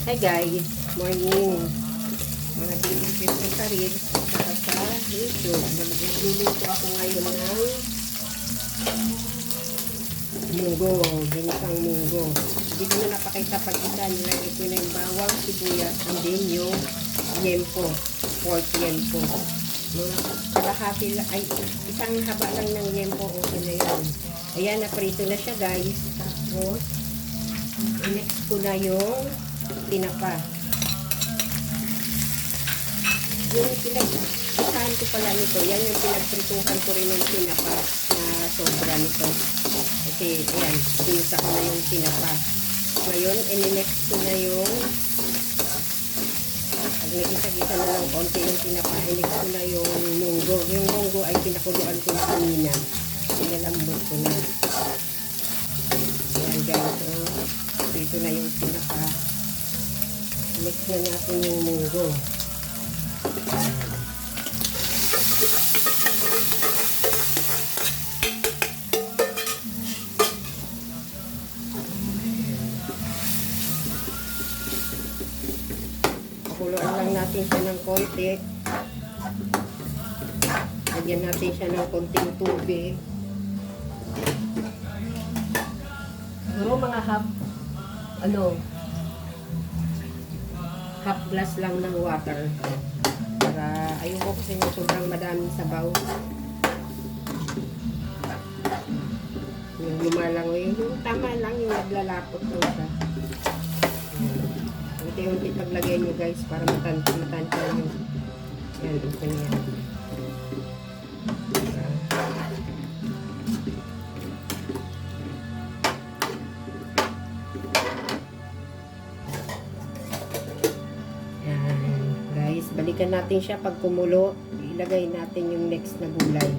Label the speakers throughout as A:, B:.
A: Hi guys, morning. Mga bilipit ko sa Reels at sa YouTube. Nagluluto ako ngayon ng munggo, ginisang munggo. Hindi ko na napakita pag isa, nilagay ko na yung bawang, sibuyas, and then yung yempo, pork yempo. Mga kalahati lang, ay isang haba lang ng yempo, okay na yun. Ayan, naprito na siya guys. Tapos, i-mix ko na yung tinapa. Yung pinagpisahan ko pala nito, yan yung pinagprituhan ko rin ng tinapa na sobra nito. Kasi, ayan, sinusa ko na yung tinapa. Ngayon, in-mix ko na yung pag nagisa-gisa na lang konti yung tinapa, in-mix ko na yung munggo. Yung munggo ay pinakuluan ko na kanina. Pinalambot ko na. Ayan guys, dito na yung tinapa. Mix na natin yung munggo. Pakuluan lang natin siya ng konti. Lagyan natin siya ng konting tubig. Siguro mga half glass lang ng water. Para ayoko kasi yung sobrang madaming sabaw. Yung lumalangoy, yung tama lang, yung naglalapot lang siya. Unti-unti paglagay nyo guys para matansya nyo. Yan, ito na yan. Guys, balikan natin siya pag kumulo. Ilagay natin yung next na gulay.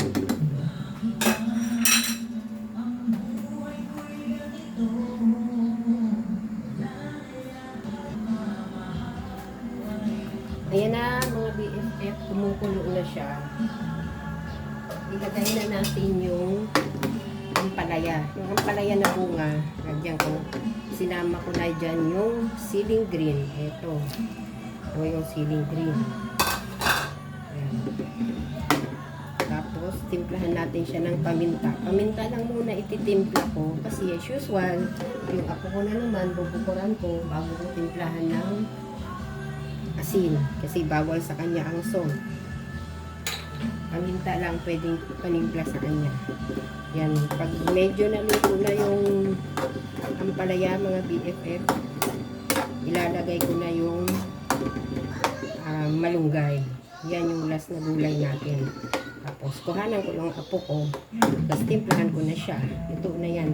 A: Ayan na mga BFF, kumukulo na siya. Ilagay na natin yung ampalaya. Yung ampalaya na bunga, lagyan ko. Sinama ko na dyan yung ceiling green. Ito. Ito yung ceiling green. Ayan. Tapos, timplahan natin siya ng paminta. Paminta lang muna ititimpla ko. Kasi as usual, yung apo ko na naman, bubukuran ko bago ko timplahan ng asin. Kasi bawal sa kanya ang salt. Paminta lang pwedeng panimpla sa kanya. Yan. Pag medyo naluto na yung ampalaya mga BFF, ilalagay ko na yung malunggay. Yan yung last na gulay natin. Tapos, kuhanan ko yung apo ko. Tapos, timplahan ko na siya. Ito na yan.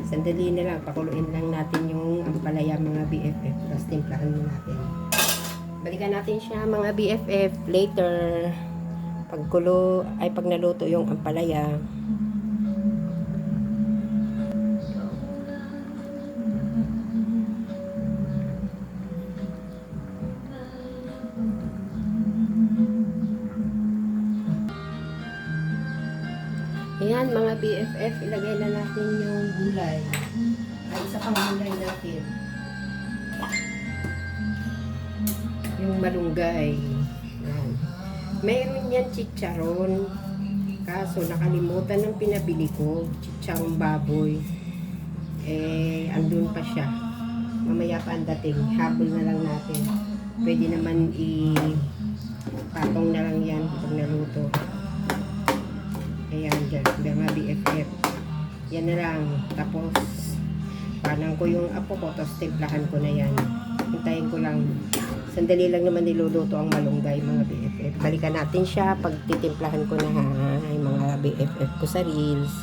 A: Sandali na lang. Pakuluin lang natin yung ampalaya mga BFF. Tapos, timplahan na natin. Balikan natin siya mga BFF later. Pagkulo, ay pag naluto yung ampalaya. Ayan mga BFF, ilagay na natin yung gulay. Ay, isa pang gulay natin. Yung malunggay. Ayan. Mayroon yan chicharon. Kaso nakalimutan ng pinabili ko. Chicharon baboy. Andun pa siya. Mamaya pa ang dating. Habol na lang natin. Pwede naman patong na lang yan pag naluto. Ayan dyan, mga BFF. Yan na lang. Tapos, panang ko yung apo ko, tapos timplahan ko na yan. Hintayin ko lang. Sandali lang naman niluluto ang malunggay, mga BFF. Balikan natin siya pag titimplahan ko na ay mga BFF ko sa Reels.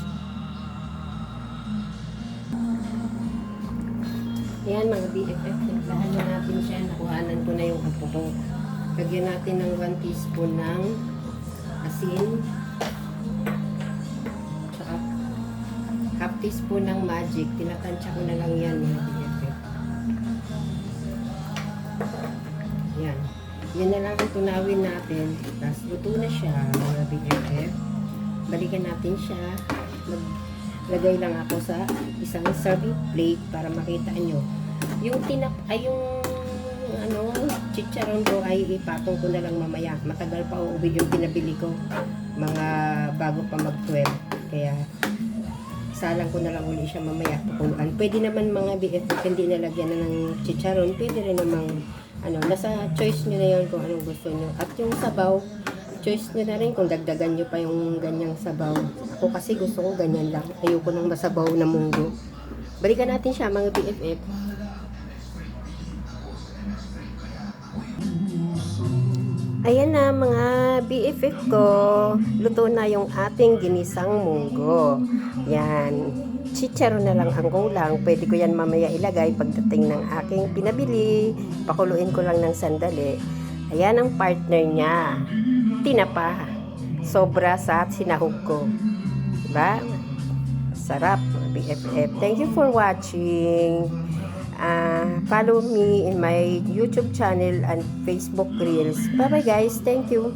A: Ayan, mga BFF. Timplahan na natin siya. Nakuhanan ko na yung apo ko. Lagyan natin ng 1 teaspoon ng asin. Half teaspoon ng magic. Tinatansya ko na lang yan mga BFF. Yan. Yan na lang ang tunawin natin. Tapos luto na siya mga BFF. Balikan natin siya. Maglagay lang ako sa isang serving plate para makita nyo. Yung yung ano, chicharon ko ay ipatong ko na lang mamaya. Matagal pa uuwi yung pinabili ko. Mga bago pa mag-12. Kaya, salang ko na lang uli siya mamaya. Pakuluan. Pwede naman mga BF, hindi nalagyan na ng chicharon. Pwede rin namang, nasa choice nyo na yun kung anong gusto nyo. At yung sabaw, choice nyo na rin kung dagdagan nyo pa yung ganyang sabaw. Ako kasi gusto ko ganyan lang. Ayoko ng masabaw na munggo. Balikan natin siya mga BFF. Ayan na mga BFF ko, luto na yung ating ginisang munggo. Yan, chicharon na lang ang kulang. Pwede ko yan mamaya ilagay pagdating ng aking pinabili. Pakuluin ko lang ng sandali. Ayan ang partner niya, tinapa. Sobra sa sinahog ko. Diba? Sarap mga BFF. Thank you for watching. Follow me in my YouTube channel and Facebook Reels. Bye bye guys. Thank you.